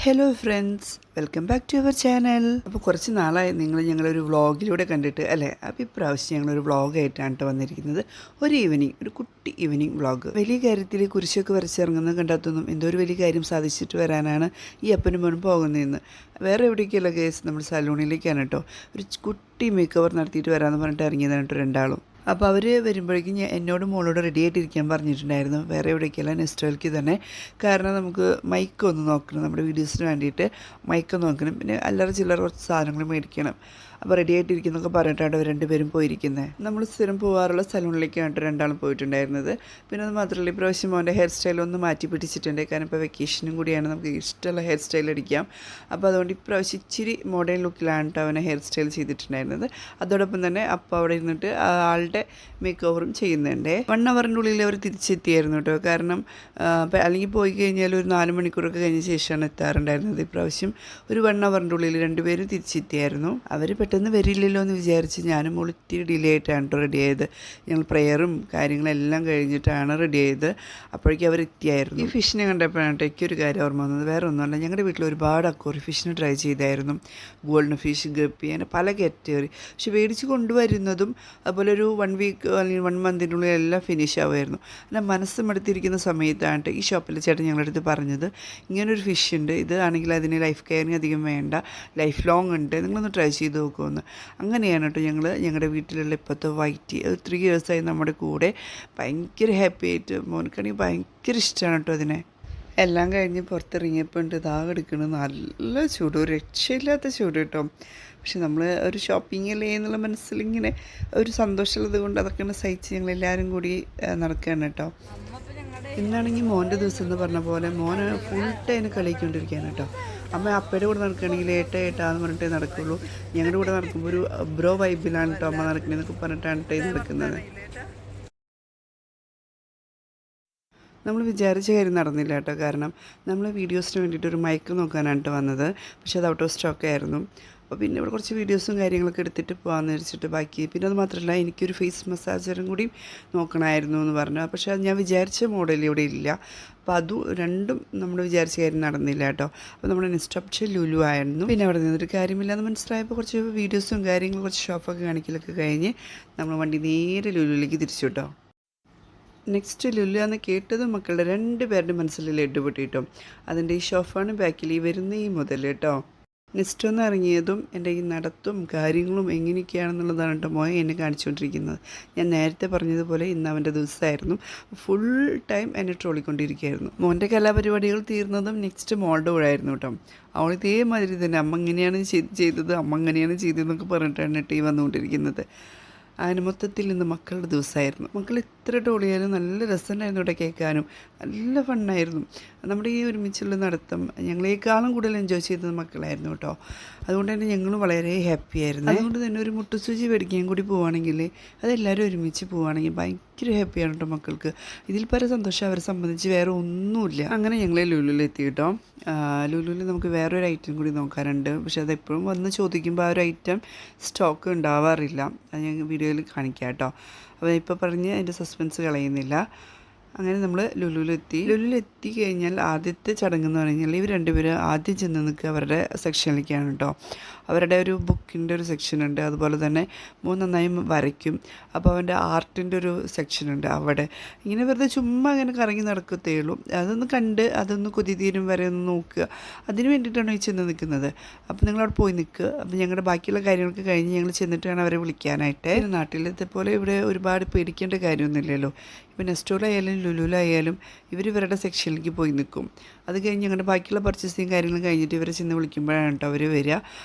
Hello friends, welcome back to our channel. അപ്പോൾ കുറച്ച് നാളായി നിങ്ങൾ ഞങ്ങളൊരു വ്ളോഗിലൂടെ കണ്ടിട്ട് അല്ലേ? അപ്പോൾ ഇപ്രാവശ്യം ഞങ്ങളൊരു വ്ളോഗായിട്ടാണ് കേട്ടോ വന്നിരിക്കുന്നത്. ഒരു കുട്ടി ഈവനിങ് വ്ളോഗ്. വലിയ കാര്യത്തിൽ കുരിശൊക്കെ വരച്ചിറങ്ങുന്നത് കണ്ടാത്തൊന്നും എന്തോ ഒരു വലിയ കാര്യം സാധിച്ചിട്ട് വരാനാണ് ഈ അപ്പനും മോനും പോകുന്നതെന്ന്. വേറെ എവിടേക്കുള്ള കേസ് നമ്മൾ സലൂണിലേക്കാണ് കേട്ടോ. ഒരു കുട്ടി മേക്ക് ഓവർ നടത്തിയിട്ട് വരാമെന്ന് പറഞ്ഞിട്ട് ഇറങ്ങിയതാണ് കേട്ടോ രണ്ടാളും. അപ്പോൾ അവർ വരുമ്പോഴേക്കും എന്നോട് മോളോട് റെഡി ആയിട്ടിരിക്കാൻ പറഞ്ഞിട്ടുണ്ടായിരുന്നു. വേറെ എവിടേക്കല്ല, നെസ്റ്റോയിലേക്ക് തന്നെ. കാരണം നമുക്ക് മൈക്കൊന്ന് നോക്കണം, നമ്മുടെ വീഡിയോസിന് വേണ്ടിയിട്ട് മൈക്കൊന്ന് നോക്കണം, പിന്നെ അല്ലറ ചില്ലറ കുറച്ച് സാധനങ്ങൾ മേടിക്കണം. അപ്പോൾ റെഡി ആയിട്ടിരിക്കുന്നൊക്കെ പറഞ്ഞിട്ടാണ് അവർ രണ്ടുപേരും പോയിരിക്കുന്നത്. നമ്മൾ സ്ഥിരം പോകാറുള്ള സലൂണിലേക്കാണ് രണ്ടാളും പോയിട്ടുണ്ടായിരുന്നത്. പിന്നെ അത് മാത്രമല്ല, ഇപ്രാവശ്യം മോൻ്റെ ഹെയർ സ്റ്റൈലൊന്ന് മാറ്റി പിടിച്ചിട്ടുണ്ട്. കാരണം ഇപ്പോൾ വെക്കേഷനും കൂടിയാണ്, നമുക്ക് ഇഷ്ടമുള്ള ഹെയർ സ്റ്റൈൽ അടിക്കാം. അപ്പോൾ അതുകൊണ്ട് ഇപ്രാവശ്യം ഇച്ചിരി മോഡേൺ ലുക്കിലാണ് അവനെ ഹെയർ സ്റ്റൈൽ ചെയ്തിട്ടുണ്ടായിരുന്നത്. അതോടൊപ്പം തന്നെ അപ്പോൾ അവിടെ ഇരുന്നിട്ട് ആളുടെ മേക്ക് ഓവറും ചെയ്യുന്നുണ്ട്. 1 അവറിൻ്റെ ഉള്ളിൽ അവർ തിരിച്ചെത്തിയായിരുന്നു കേട്ടോ. കാരണം അല്ലെങ്കിൽ പോയി കഴിഞ്ഞാൽ ഒരു 4 മണിക്കൂറൊക്കെ കഴിഞ്ഞ ശേഷമാണ് എത്താറുണ്ടായിരുന്നത്. ഇപ്രാവശ്യം ഒരു 1 അവറിൻ്റെ ഉള്ളിൽ രണ്ടുപേരും തിരിച്ചെത്തിയായിരുന്നു. അവർ പെട്ടെന്ന് വരില്ലല്ലോ എന്ന് വിചാരിച്ച് ഞാനും ഒത്തിരി ഡിലേ ആയിട്ടാണ് കേട്ടോ റെഡി ആയത്. ഞങ്ങൾ പ്രെയറും കാര്യങ്ങളെല്ലാം കഴിഞ്ഞിട്ടാണ് റെഡി ആയത്. അപ്പോഴേക്കും അവർ എത്തിയായിരുന്നു. ഈ ഫിഷിനെ കണ്ടപ്പോഴാണ് കേട്ടോ എനിക്കൊരു കാര്യം ഓർമ്മ വന്നത്. വേറെ ഒന്നുമല്ല, ഞങ്ങളുടെ വീട്ടിൽ ഒരുപാട് അക്വേറിയം ഫിഷിനെ ട്രൈ ചെയ്തായിരുന്നു. ഗോൾഡൻ ഫിഷ്, ഗപ്പി, അങ്ങനെ പല കാറ്റഗറി. പക്ഷെ മേടിച്ച് കൊണ്ടുവരുന്നതും അതുപോലെ ഒരു 1 വീക്ക് അല്ലെങ്കിൽ 1 മന്തിനുള്ളിൽ എല്ലാം ഫിനിഷ് ആവുമായിരുന്നു. എന്നാൽ മനസ്സ് മടുത്തിരിക്കുന്ന സമയത്താണ് ഈ ഷോപ്പിലെ ചേട്ടൻ ഞങ്ങളുടെ അടുത്ത് പറഞ്ഞത്, ഇങ്ങനൊരു ഫിഷ് ഉണ്ട്, ഇത് ആണെങ്കിൽ അതിന് ലൈഫ് കെയറിങ് അധികം വേണ്ട, ലൈഫ് ലോങ് ഉണ്ട്, നിങ്ങളൊന്ന് ട്രൈ ചെയ്ത് നോക്കുമെന്ന്. അങ്ങനെയാണ് കേട്ടോ ഞങ്ങളുടെ വീട്ടിലുള്ള ഇപ്പോഴത്തെ വൈറ്റ് 3 ഇയേഴ്സായി നമ്മുടെ കൂടെ. ഭയങ്കര ഹാപ്പി ആയിട്ട്, മോനക്കാണെങ്കിൽ ഭയങ്കര ഇഷ്ടമാണ് കേട്ടോ അതിനെ. എല്ലാം കഴിഞ്ഞ് പുറത്തിറങ്ങിയപ്പോൾ ഉണ്ട് ഇതാകെ എടുക്കുന്നത് നല്ല ചൂട്, ഒരു രക്ഷയില്ലാത്ത ചൂട് കേട്ടോ. പക്ഷെ നമ്മൾ ഒരു ഷോപ്പിങ്ങിലേ എന്നുള്ള മനസ്സിലിങ്ങനെ ഒരു സന്തോഷമുള്ളത് കൊണ്ട് അതൊക്കെ സഹിച്ച് ഞങ്ങളെല്ലാവരും കൂടി നടക്കുകയാണ് കേട്ടോ. ഇന്നാണെങ്കിൽ മോൻ്റെ ദിവസം എന്ന് പറഞ്ഞ പോലെ മോന് ഫുൾ ടൈം കളിക്കൊണ്ടിരിക്കുകയാണ് കേട്ടോ. അമ്മ അപ്പയുടെ കൂടെ നടക്കുകയാണെങ്കിൽ ഏട്ടാന്ന് പറഞ്ഞിട്ടേ നടക്കുള്ളൂ. ഞങ്ങളുടെ കൂടെ നടക്കുമ്പോൾ ഒരു ബ്രോ വൈബിലാണ് കേട്ടോ അമ്മ നടക്കണേന്നൊക്കെ പറഞ്ഞിട്ടാണ് കേട്ടോ ഇത് നടക്കുന്നത്. നമ്മൾ വിചാരിച്ച കാര്യം നടന്നില്ല കേട്ടോ. കാരണം നമ്മൾ വീഡിയോസിന് വേണ്ടിയിട്ട് ഒരു മൈക്ക് നോക്കാനാണ് കേട്ടോ വന്നത്. പക്ഷെ അത് ഔട്ട് ഓഫ് സ്റ്റോക്ക് ആയിരുന്നു. അപ്പോൾ പിന്നെ ഇവിടെ കുറച്ച് വീഡിയോസും കാര്യങ്ങളൊക്കെ എടുത്തിട്ട് പോകാമെന്ന് വെച്ചിട്ട് ബാക്കി. പിന്നെ അത് മാത്രമല്ല, എനിക്കൊരു ഫേസ് മസാജറും കൂടി നോക്കണമായിരുന്നു എന്ന് പറഞ്ഞു. പക്ഷേ അത് ഞാൻ വിചാരിച്ച മോഡൽ ഇവിടെ ഇല്ല. അപ്പോൾ അതും രണ്ടും നമ്മൾ വിചാരിച്ച കാര്യം നടന്നില്ല കേട്ടോ. അപ്പോൾ നമ്മുടെ നെക്സ്റ്റ് ഓപ്ഷൻ ലുലു ആയിരുന്നു. പിന്നെ അവിടെ നിന്നൊരു കാര്യമില്ലാന്ന് മനസ്സിലായപ്പോൾ കുറച്ച് വീഡിയോസും കാര്യങ്ങളും കുറച്ച് ഷോപ്പൊക്കെ കാണിക്കലൊക്കെ കഴിഞ്ഞ് നമ്മൾ വണ്ടി നേരെ ലുലുവിലേക്ക് തിരിച്ചു കേട്ടോ. നെക്സ്റ്റ് ലുലു എന്ന് കേട്ടത് മക്കളുടെ 2 പേരുടെ മനസ്സിൽ ലഡ്ഡു പൊട്ടിയിട്ടും അതിൻ്റെ ഈ ഷോഫാണ് ബാക്കിൽ ഈ വരുന്ന ഈ മുതൽ കേട്ടോ. നെക്സ്റ്റ് ഒന്ന് ഇറങ്ങിയതും എൻ്റെ ഈ നടത്തും കാര്യങ്ങളും എങ്ങനെയൊക്കെയാണെന്നുള്ളതാണ് കേട്ടോ മോയെ എന്നെ കാണിച്ചുകൊണ്ടിരിക്കുന്നത്. ഞാൻ നേരത്തെ പറഞ്ഞതുപോലെ ഇന്ന് അവൻ്റെ ദിവസമായിരുന്നു. ഫുൾ ടൈം എന്നെ ട്രോളിക്കൊണ്ടിരിക്കുകയായിരുന്നു. മോൻ്റെ കലാപരിപാടികൾ തീർന്നതും നെക്സ്റ്റ് മോളുടെ കൂടെ ആയിരുന്നു കേട്ടോ. അവൾ ഇതേമാതിരി തന്നെ അമ്മ ഇങ്ങനെയാണ് ചെയ്തത്, അമ്മ അങ്ങനെയാണ് ചെയ്തതെന്നൊക്കെ പറഞ്ഞിട്ടാണ് കേട്ടോ ഈ വന്നുകൊണ്ടിരിക്കുന്നത്. അതിന് മൊത്തത്തിൽ ഇന്ന് മക്കളുടെ ദിവസമായിരുന്നു. മക്കൾ എത്ര ടോളിയാലും നല്ല രസമുണ്ടായിരുന്നു ഇവിടെ കേൾക്കാനും, നല്ല ഫണ്ണായിരുന്നു. നമ്മുടെ ഈ ഒരുമിച്ചുള്ള നടത്തം ഞങ്ങളെക്കാളും കൂടുതൽ എൻജോയ് ചെയ്തത് മക്കളായിരുന്നു കേട്ടോ. അതുകൊണ്ട് തന്നെ ഞങ്ങൾ വളരെ ഹാപ്പി ആയിരുന്നു. അതുകൊണ്ട് തന്നെ ഒരു മുട്ടുസൂചി മേടിക്കാൻ കൂടി പോവുകയാണെങ്കിൽ അതെല്ലാവരും ഒരുമിച്ച് പോവുകയാണെങ്കിൽ ഭയങ്കര ഹാപ്പിയാണ് കേട്ടോ മക്കൾക്ക്. ഇതിൽ പല സന്തോഷം അവരെ സംബന്ധിച്ച് വേറെ ഒന്നുമില്ല. അങ്ങനെ ഞങ്ങൾ ലുലുവിലെത്തി കേട്ടോ. ലുലുവിൽ നമുക്ക് വേറൊരു ഐറ്റം കൂടി നോക്കാറുണ്ട്. പക്ഷെ അതെപ്പോഴും വന്ന് ചോദിക്കുമ്പോൾ ആ ഒരു ഐറ്റം സ്റ്റോക്ക് ഉണ്ടാവാറില്ല. അത് ഞാൻ വീഡിയോയിൽ കാണിക്കാം കേട്ടോ. അപ്പോൾ ഇപ്പോൾ പറഞ്ഞ് അതിൻ്റെ സസ്പെൻസ് കളയുന്നില്ല. അങ്ങനെ നമ്മൾ ലുലുവിലെത്തി കഴിഞ്ഞാൽ ആദ്യത്തെ ചടങ്ങെന്ന് പറഞ്ഞാൽ ഇവർ രണ്ടുപേരും ആദ്യം ചെന്ന് നിൽക്കുക അവരുടെ സെക്ഷനിലേക്കാണ് കേട്ടോ. അവരുടെ ഒരു ബുക്കിൻ്റെ ഒരു സെക്ഷനുണ്ട്. അതുപോലെ തന്നെ മോൻ നന്നായി വരയ്ക്കും. അപ്പോൾ അവൻ്റെ ആർട്ടിൻ്റെ ഒരു സെക്ഷനുണ്ട് അവിടെ. ഇങ്ങനെ വെറുതെ ചുമ്മാ അങ്ങനെ കറങ്ങി നടക്കത്തേ ഉള്ളൂ. അതൊന്ന് കണ്ട് അതൊന്ന് കൊതിതീരും വരെ ഒന്ന് നോക്കുക. അതിന് വേണ്ടിയിട്ടാണ് ഈ ചെന്ന് നിൽക്കുന്നത്. അപ്പോൾ നിങ്ങളവിടെ പോയി നിൽക്കുക. അപ്പോൾ ഞങ്ങളുടെ ബാക്കിയുള്ള കാര്യങ്ങളൊക്കെ കഴിഞ്ഞ് ഞങ്ങൾ ചെന്നിട്ട് വേണം അവരെ വിളിക്കാനായിട്ട്. നാട്ടിലത്തെ പോലെ ഇവിടെ ഒരുപാട് പേടിക്കേണ്ട കാര്യമൊന്നുമില്ലല്ലോ. ഇപ്പോൾ നെസ്റ്റോയിലായാലും ലുലുവിലായാലും ഇവരുടെ സെക്ഷനിലേക്ക് പോയി നിൽക്കും. അത് കഴിഞ്ഞ് ഞങ്ങളുടെ ബാക്കിയുള്ള പർച്ചേസിങ് കാര്യങ്ങളും കഴിഞ്ഞിട്ട് ഇവരെ ചെന്ന് വിളിക്കുമ്പോഴാണ് കേട്ടോ അവർ വരിക.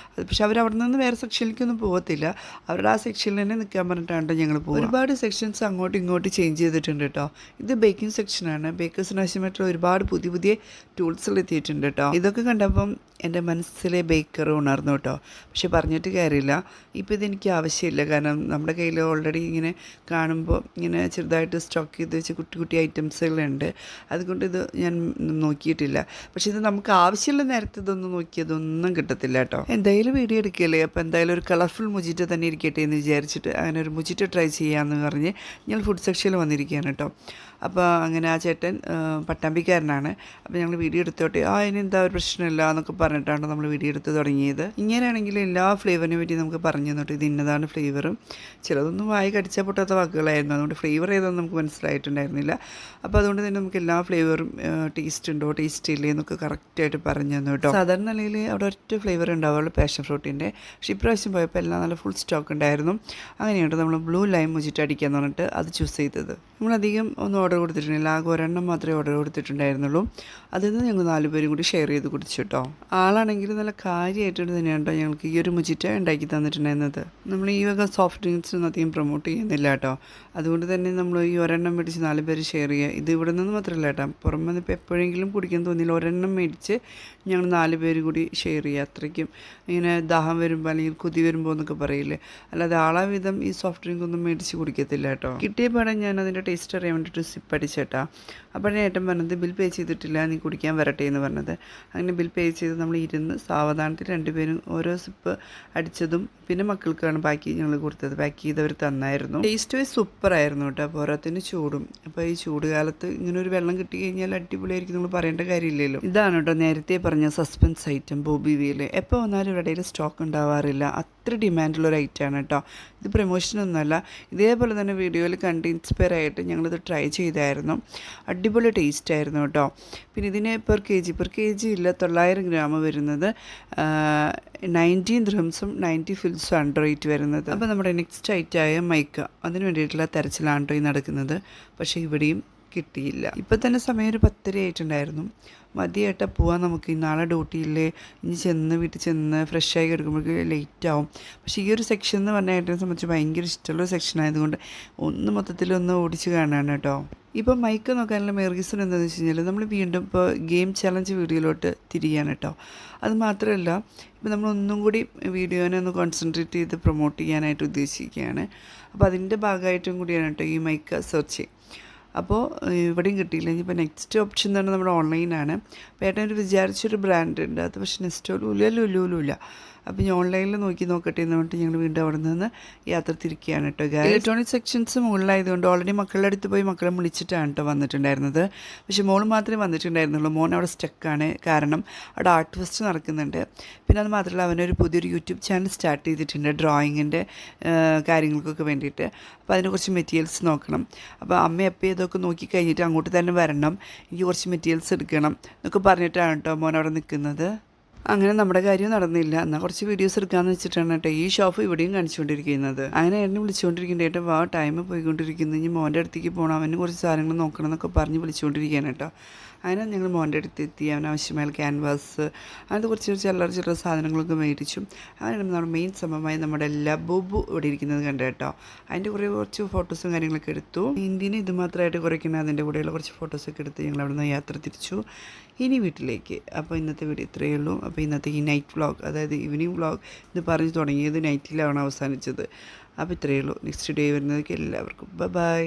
പക്ഷെ അവർ അവിടെ നിന്ന് വേറെ സെക്ഷനിലേക്കൊന്നും പോകത്തില്ല. അവരുടെ ആ സെക്ഷനിൽ തന്നെ നിൽക്കാൻ പറഞ്ഞിട്ടാണ് ഞങ്ങൾ പോകും. ഒരുപാട് സെക്ഷൻസ് അങ്ങോട്ടും ഇങ്ങോട്ടും ചേഞ്ച് ചെയ്തിട്ടുണ്ട് കേട്ടോ. ഇത് ബേക്കിംഗ് സെക്ഷനാണ്. ബേക്കേഴ്സിന് ആവശ്യമായിട്ടുള്ള ഒരുപാട് പുതിയ ടൂൾസുകൾ എത്തിയിട്ടുണ്ട് കേട്ടോ. ഇതൊക്കെ കണ്ടപ്പം എൻ്റെ മനസ്സിലെ ബേക്കർ ഉണർന്നു കേട്ടോ. പക്ഷെ പറഞ്ഞിട്ട് കാര്യമില്ല, ഇപ്പോൾ ഇതെനിക്ക് ആവശ്യമില്ല. കാരണം നമ്മുടെ കയ്യിൽ ഓൾറെഡി ഇങ്ങനെ കാണുമ്പോൾ ഇങ്ങനെ ചെറുതായിട്ട് സ്റ്റോക്ക് ചെയ്ത് വെച്ച് കുട്ടി ഐറ്റംസുകളുണ്ട്. അതുകൊണ്ട് ഇത് ഞാൻ നോക്കിയിട്ടില്ല. പക്ഷേ ഇത് നമുക്ക് ആവശ്യമുള്ള നേരത്തെ ഇതൊന്നും നോക്കിയതൊന്നും കിട്ടത്തില്ല കേട്ടോ. എന്തായാലും വീഡിയോ എടുക്കുകയല്ലേ, അപ്പോൾ എന്തായാലും ഒരു കളർഫുൾ മുജിറ്റ തന്നെ ഇരിക്കട്ടെ എന്ന് വിചാരിച്ചിട്ട് അങ്ങനെ ഒരു മുജിറ്റ ട്രൈ ചെയ്യാമെന്ന് പറഞ്ഞ് ഞങ്ങൾ ഫുഡ് സെക്ഷനിൽ വന്നിരിക്കുകയാണ് കേട്ടോ. അപ്പോൾ അങ്ങനെ ആ ചേട്ടൻ പട്ടാമ്പിക്കാരനാണ്. അപ്പോൾ ഞങ്ങൾ വീഡിയോ എടുത്തോട്ടെ, അതിനെന്താ ഒരു പ്രശ്നമില്ല എന്നൊക്കെ പറഞ്ഞിട്ടാണ് നമ്മൾ വീഡിയോ എടുത്ത് തുടങ്ങിയത്. ഇങ്ങനെയാണെങ്കിൽ എല്ലാ ഫ്ലേവറിനെ പറ്റി നമുക്ക് പറഞ്ഞു തന്നിട്ട് ഇത് ഇന്നതാണ് ഫ്ലേവറും. ചിലതൊന്നും വായി കടിച്ചാൽ പൊട്ടാത്ത വാക്കുകളായിരുന്നു, അതുകൊണ്ട് ഫ്ലേവർ ഏതാണെന്ന് നമുക്ക് മനസ്സിലായിട്ടുണ്ടായിരുന്നില്ല. അപ്പോൾ അതുകൊണ്ട് തന്നെ നമുക്ക് എല്ലാ ഫ്ലേവറും ടേസ്റ്റ് ഉണ്ടോ ടേസ്റ്റ് ഇല്ലേ എന്നൊക്കെ കറക്റ്റായിട്ട് പറഞ്ഞു തന്നു കേട്ടോ. സാധാരണ നിലയിൽ അവിടെ ഒറ്റ ഫ്ലേവർ ഉണ്ടാവുള്ളൂ, പാഷൻ ഫ്രൂട്ടിൻ്റെ. പക്ഷേ ഇപ്രാവശ്യം പോയപ്പോൾ എല്ലാം നല്ല ഫുൾ സ്റ്റോക്ക് ഉണ്ടായിരുന്നു. അങ്ങനെയാണ് നമ്മൾ ബ്ലൂ ലൈം മുജിറ്റ് അടിക്കാന്ന് പറഞ്ഞിട്ട് അത് ചൂസ് ചെയ്തത്. നമ്മളധികം ഒന്നും ഓർഡർ കൊടുത്തിട്ടുണ്ടില്ല, ആകെ ഒരെണ്ണം മാത്രമേ ഓർഡർ കൊടുത്തിട്ടുണ്ടായിരുന്നുള്ളൂ. അതിൽ നിന്ന് ഞങ്ങൾ 4 പേരും കൂടി ഷെയർ ചെയ്ത് കുടിച്ചു കേട്ടോ. ആളാണെങ്കിൽ നല്ല കാര്യമായിട്ടുണ്ട് തന്നെയാണ് കേട്ടോ ഞങ്ങൾക്ക് ഈ ഒരു മുജിറ്റ ഉണ്ടാക്കി തന്നിട്ടുണ്ടായിരുന്നത്. നമ്മൾ ഈ വക സോഫ്റ്റ് ഡ്രിങ്ക്സൊന്നും അധികം പ്രൊമോട്ട് ചെയ്യുന്നില്ല കേട്ടോ. അതുകൊണ്ട് തന്നെ നമ്മൾ ഈ ഒരെണ്ണം മേടിച്ച് 4 പേര് ഷെയർ ചെയ്യുക. ഇത് ഇവിടെ നിന്ന് മാത്രമല്ല കേട്ടോ, പുറമെ നിന്ന് ഇപ്പോൾ എപ്പോഴെങ്കിലും കുടിക്കാൻ തോന്നിയില്ല, ഒരെണ്ണം മേടിച്ച് ഞങ്ങൾ 4 പേര് കൂടി ഷെയർ ചെയ്യുക. അത്രയ്ക്കും ഇങ്ങനെ ദാഹം വരുമ്പോൾ അല്ലെങ്കിൽ കൊതി വരുമ്പോൾ എന്നൊക്കെ പറയില്ലേ, അല്ലാതെ ആളാവിധം ഈ സോഫ്റ്റ് ഡ്രിങ്ക് ഒന്നും മേടിച്ച് കുടിക്കത്തില്ല കേട്ടോ. കിട്ടിയ പാടം ഞാൻ അതിൻ്റെ ടേസ്റ്റ് അറിയാൻ വേണ്ടിയിട്ട് സിപ്പ് അടിച്ചേട്ടാ. അപ്പോഴേ ഏട്ടൻ പറഞ്ഞത് ബിൽ പേ ചെയ്തിട്ടില്ല, നീ കുടിക്കാൻ വരട്ടെ എന്ന് പറഞ്ഞത്. അങ്ങനെ ബിൽ പേ ചെയ്ത് നമ്മൾ ഇരുന്ന് സാവധാനത്തിൽ 2 പേരും ഓരോ സിപ്പ് അടിച്ചതും പിന്നെ മക്കൾക്കാണ് ബാക്കി ഞങ്ങൾ കൊടുത്തത്. പാക്ക് ചെയ്തവർ തന്നായിരുന്നു. ടേസ്റ്റ് വൈസ് സൂപ്പറായിരുന്നു കേട്ടോ, പോരാത്തിന് ചൂടും. അപ്പോൾ ഈ ചൂട് കാലത്ത് ഇങ്ങനെ ഒരു വെള്ളം കിട്ടി കഴിഞ്ഞാൽ അടിപൊളിയായിരിക്കും, നമ്മൾ പറയേണ്ട കാര്യമില്ലല്ലോ. ഇതാണ് കേട്ടോ നേരത്തെ പറഞ്ഞ സസ്പെൻസ് ഐറ്റം ബോബി വീൽ. എപ്പോൾ വന്നാലും ഇവിടെയിൽ സ്റ്റോക്ക് ഉണ്ടാവാറില്ല, അത്ര ഡിമാൻഡുള്ളൊരു ഐറ്റമാണ് കേട്ടോ. ഇത് പ്രൊമോഷനൊന്നുമല്ല, ഇതേപോലെ തന്നെ വീഡിയോയിൽ കണ്ട് ഇൻസ്പയർ ആയിട്ട് ഞങ്ങളിത് ട്രൈ ചെയ്തായിരുന്നു. അടിപൊളി ടേസ്റ്റ് ആയിരുന്നു കേട്ടോ. പിന്നെ ഇതിന് പെർ കെ ജി ഇല്ല, 900 ഗ്രാം വരുന്നത് 19 ദിർഹംസും 90 ഫിൽസും ആണ് റേറ്റ് വരുന്നത്. അപ്പോൾ നമ്മുടെ നെക്സ്റ്റ് ഐറ്റമായ മൈക്ക, അതിന് വേണ്ടിയിട്ടുള്ള തെരച്ചിലാണ് കേട്ടോ ഈ നടക്കുന്നത്. പക്ഷേ ഇവിടെയും കിട്ടിയില്ല. ഇപ്പം തന്നെ സമയം ഒരു 10:30 ആയിട്ടുണ്ടായിരുന്നു. മതിയായിട്ടാ പോവാൻ നമുക്ക്, നാളെ ഡ്യൂട്ടിയില്ലേ, ഇനി വീട്ടിൽ ചെന്ന് ഫ്രഷായി കിടക്കുമ്പോഴേക്ക് ലേറ്റ് ആവും. പക്ഷേ ഈ ഒരു സെക്ഷൻ എന്ന് പറഞ്ഞ ഏട്ടനെ സംബന്ധിച്ച് ഭയങ്കര ഇഷ്ടമുള്ള സെക്ഷൻ ആയതുകൊണ്ട് മൊത്തത്തിലൊന്ന് ഓടിച്ച് കാണാണ് കേട്ടോ. ഇപ്പോൾ മൈക്ക് നോക്കാനുള്ള മെയിൻ റീസൺ എന്താണെന്ന് വെച്ച് കഴിഞ്ഞാൽ നമ്മൾ വീണ്ടും ഇപ്പോൾ ഗെയിം ചലഞ്ച് വീഡിയോയിലോട്ട് തിരിയാണ് കേട്ടോ. അത് മാത്രമല്ല ഇപ്പോൾ നമ്മളൊന്നും കൂടി വീഡിയോനെ ഒന്ന് കോൺസെൻട്രേറ്റ് ചെയ്ത് പ്രൊമോട്ട് ചെയ്യാനായിട്ട് ഉദ്ദേശിക്കുകയാണ്. അപ്പോൾ അതിൻ്റെ ഭാഗമായിട്ടും കൂടിയാണ് കേട്ടോ ഈ മൈക്ക് സെർച്ച്. അപ്പോൾ ഇവിടെയും കിട്ടിയില്ല. ഇനിയിപ്പോൾ നെക്സ്റ്റ് ഓപ്ഷൻ തന്നെ നമ്മുടെ ഓൺലൈനാണ്. അപ്പോൾ ഏട്ടൻ ഒരു വിചാരിച്ചൊരു ബ്രാൻഡ് ഉണ്ട്, അത് പക്ഷേ നെസ്റ്റോലും ഇല്ല, ലുലുലും ഇല്ല. അപ്പോൾ ഞാൻ ഓൺലൈനിൽ നോക്കട്ടെ എന്ന് പറഞ്ഞിട്ട് ഞങ്ങൾ വീണ്ടും അവിടെ നിന്ന് യാത്ര തിരിക്കുകയാണ് കേട്ടോ. ഇലക്ട്രോണിക് സെക്ഷൻസ് മുകളിലായതുകൊണ്ട് ഓൾറെഡി മക്കളുടെ അടുത്ത് പോയി മക്കളെ വിളിച്ചിട്ടാണ് കേട്ടോ വന്നിട്ടുണ്ടായിരുന്നത്. പക്ഷേ മോള് മാത്രമേ വന്നിട്ടുണ്ടായിരുന്നുള്ളൂ. മോൻ അവിടെ സ്റ്റക്കാണ്, കാരണം അവിടെ ആർട്ട് ഫെസ്റ്റ് നടക്കുന്നുണ്ട്. പിന്നെ അത് മാത്രമല്ല അവനൊരു പുതിയൊരു യൂട്യൂബ് ചാനൽ സ്റ്റാർട്ട് ചെയ്തിട്ടുണ്ട് ഡ്രോയിങ്ങിൻ്റെ കാര്യങ്ങൾക്കൊക്കെ വേണ്ടിയിട്ട്. അപ്പോൾ അതിന് കുറച്ച് മെറ്റീരിയൽസ് നോക്കണം. അപ്പോൾ അമ്മ എപ്പോൾ ഇതൊക്കെ നോക്കി കഴിഞ്ഞിട്ട് അങ്ങോട്ട് തന്നെ വരണം, എനിക്ക് കുറച്ച് മെറ്റീരിയൽസ് എടുക്കണം എന്നൊക്കെ പറഞ്ഞിട്ടാണ് കേട്ടോ മോൻ അവിടെ നിൽക്കുന്നത്. അങ്ങനെ നമ്മുടെ കാര്യം നടന്നില്ല. എന്നാൽ കുറച്ച് വീഡിയോസ് എടുക്കാമെന്ന് വെച്ചിട്ടാണ് കേട്ടോ ഈ ഷോപ്പ് ഇവിടെയും കാണിച്ചുകൊണ്ടിരിക്കുന്നത്. അങ്ങനെ എന്നെ വിളിച്ചുകൊണ്ടിരിക്കുന്നുണ്ട്, ഏട്ടാ വാ ടൈം പോയിക്കൊണ്ടിരിക്കുന്നു, ഇനി മോൻ്റെ അടുത്തേക്ക് പോകണം, അവന് കുറച്ച് സാധനങ്ങൾ നോക്കണം എന്നൊക്കെ പറഞ്ഞ് വിളിച്ചുകൊണ്ടിരിക്കുകയാണ് കേട്ടോ. അങ്ങനെ ഞങ്ങൾ മോൻ്റെ അടുത്ത് എത്തി. അവനാവശ്യമായ ക്യാൻവാസ്, അങ്ങനത്തെ കുറച്ച് ചില്ലറ സാധനങ്ങളൊക്കെ മേടിച്ചു. അങ്ങനെ നമ്മുടെ മെയിൻ സംഭവമായി നമ്മുടെ ലബൂബു ഇവിടെ ഇരിക്കുന്നത് കണ്ടു കേട്ടോ. അതിൻ്റെ കുറച്ച് ഫോട്ടോസും കാര്യങ്ങളൊക്കെ എടുത്തു. ഇന്ത്യനെ ഇത് മാത്രമായിട്ട് കുറയ്ക്കണം, അതിൻ്റെ കൂടെയുള്ള കുറച്ച് ഫോട്ടോസൊക്കെ എടുത്ത് ഞങ്ങൾ അവിടെ നിന്ന് യാത്ര തിരിച്ചു ഇനി വീട്ടിലേക്ക്. അപ്പോൾ ഇന്നത്തെ വീഡിയോ ഇത്രയേ ഉള്ളൂ. അപ്പോൾ ഇന്നത്തെ ഈ നൈറ്റ് വ്ളോഗ്, അതായത് ഈവനിങ് വ്ളോഗ് ഇത് പറഞ്ഞു തുടങ്ങിയത് നൈറ്റിലാണ് അവസാനിച്ചത്. അപ്പോൾ ഇത്രയേ ഉള്ളൂ. നെക്സ്റ്റ് ഡേ വരുന്നതൊക്കെ എല്ലാവർക്കും ബൈ.